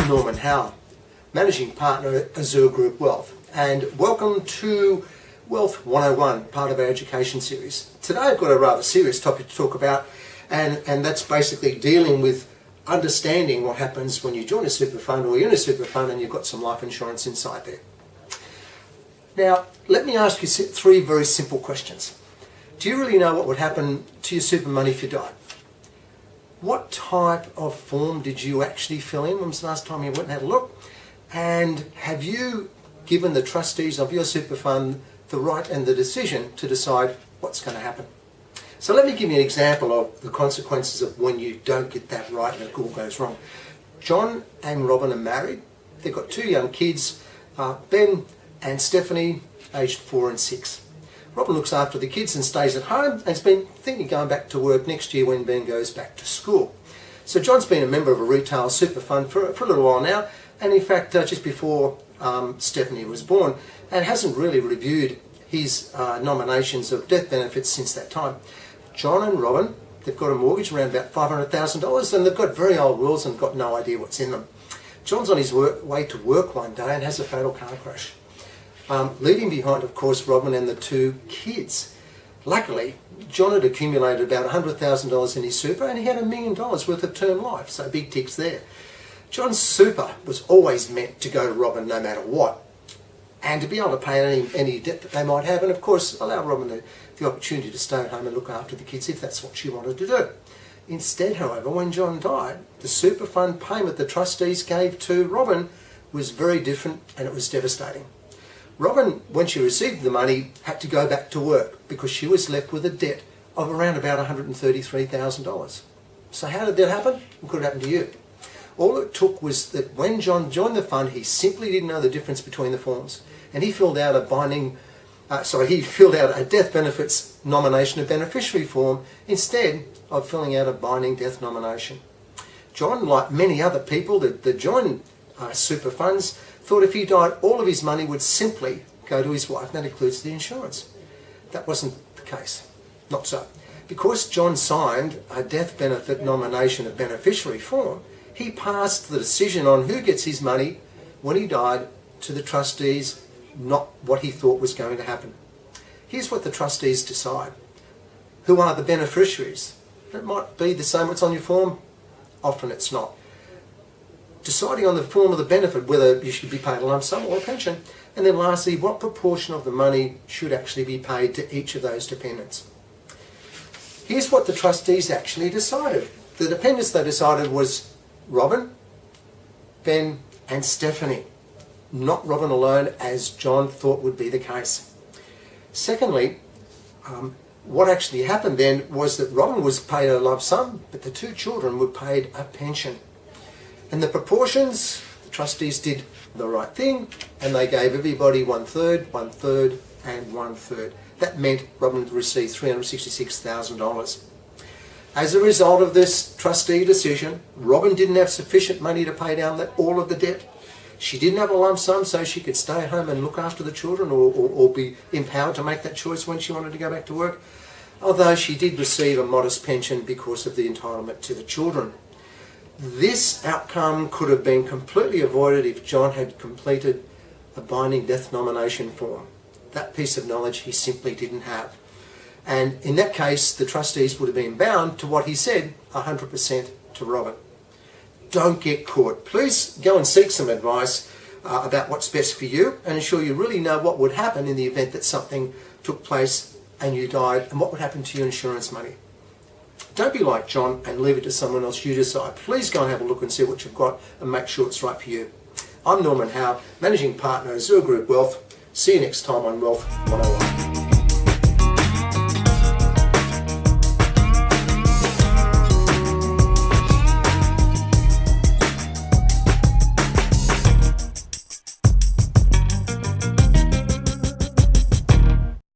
I'm Norman Howe, Managing Partner at Azure Group Wealth, and welcome to Wealth 101, part of our education series. Today I've got a rather serious topic to talk about, and that's basically dealing with understanding what happens when you join a super fund or you're in a super fund and you've got some life insurance inside there. Now, let me ask you three very simple questions. Do you really know what would happen to your super money if you died? What type of form did you actually fill in? When was the last time you went and had a look? And have you given the trustees of your super fund the right and the decision to decide what's going to happen? So let me give you an example of the consequences of when you don't get that right and it all goes wrong. John and Robin are married. They've got two young kids, Ben and Stephanie, aged 4 and 6. Robin looks after the kids and stays at home and has been thinking of going back to work next year when Ben goes back to school. So John's been a member of a retail super fund for a little while now, and in fact just before Stephanie was born, and hasn't really reviewed his nominations of death benefits since that time. John and Robin, they've got a mortgage around about $500,000 and they've got very old wills and got no idea what's in them. John's on his way to work one day and has a fatal car crash. Leaving behind, of course, Robin and the two kids. Luckily, John had accumulated about $100,000 in his super and he had $1 million worth of term life, so big ticks there. John's super was always meant to go to Robin no matter what, and to be able to pay any debt that they might have, and of course allow Robin the opportunity to stay at home and look after the kids if that's what she wanted to do. Instead, however, when John died, the super fund payment the trustees gave to Robin was very different, and it was devastating. Robin, when she received the money, had to go back to work because she was left with a debt of around about $133,000. So how did that happen? It could have happened to you. All it took was that when John joined the fund, he simply didn't know the difference between the forms, and he filled out a death benefits nomination of beneficiary form instead of filling out a binding death nomination. John, like many other people that join super funds, thought if he died, all of his money would simply go to his wife, and that includes the insurance. That wasn't the case. Not so. Because John signed a death benefit nomination of beneficiary form, he passed the decision on who gets his money when he died to the trustees, not what he thought was going to happen. Here's what the trustees decide. Who are the beneficiaries? It might be the same what's on your form. Often it's not. Deciding on the form of the benefit, whether you should be paid a lump sum or a pension, and then lastly, what proportion of the money should actually be paid to each of those dependents. Here's what the trustees actually decided. The dependents they decided was Robin, Ben and Stephanie, not Robin alone as John thought would be the case. Secondly, what actually happened then was that Robin was paid a lump sum, but the two children were paid a pension. And the proportions, the trustees did the right thing, and they gave everybody 1/3, 1/3, and 1/3. That meant Robin received $366,000. As a result of this trustee decision, Robin didn't have sufficient money to pay down all of the debt. She didn't have a lump sum so she could stay at home and look after the children or be empowered to make that choice when she wanted to go back to work, although she did receive a modest pension because of the entitlement to the children. This outcome could have been completely avoided if John had completed a binding death nomination form. That piece of knowledge he simply didn't have. And in that case, the trustees would have been bound to what he said, 100% to Robin. Don't get caught. Please go and seek some advice about what's best for you and ensure you really know what would happen in the event that something took place and you died, and what would happen to your insurance money. Don't be like John and leave it to someone else. You decide. Please go and have a look and see what you've got and make sure it's right for you. I'm Norman Howe, Managing Partner at Azure Group Wealth. See you next time on Wealth 101.